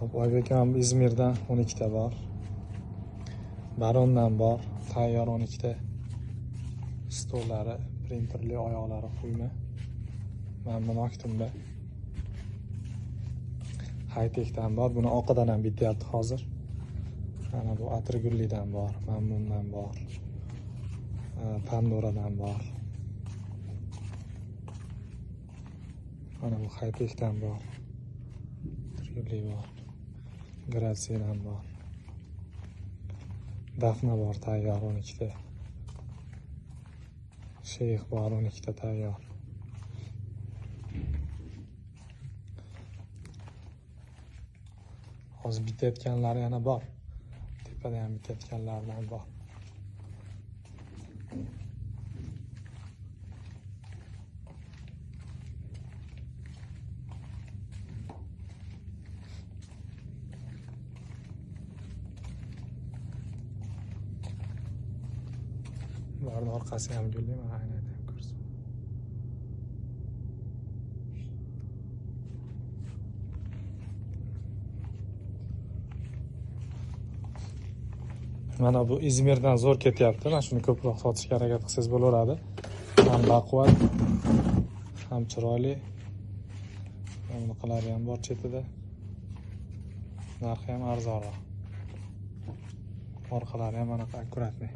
Hop, Oybekam İzmirdan 12 ta bor. Barondan bor. Tayyor 12 ta. Stollari, printerli oyoqlari quyma. Mana bu maktumda. High-techdan bor. Buni oqidan ham bityapti hozir. Mana bu atirgullidan bor, Mamnundan bor. Pandoradan bor. Mana bu high-techdan bor. Atirgulli bor. Gratsiyadan bor. Dafna bor tayyor 12 ta. Sheyx bor 12 ta tayyor. Hozir bitayotganlari yana bor. Tepada ham bitayotganlardan bor. Bularning orqasi ham gulli, mana aynan ko'rsin. Mana bu İzmirdan zo'r ketyapti. Mana shuni ko'proq sotishga harakat qilsangiz bo'laveradi. Ham baquvvat, ham chiroyli. Bunaqalari ham bor chetida. Narxi ham arzonroq. Orqalari ham anaqa akkuratniy.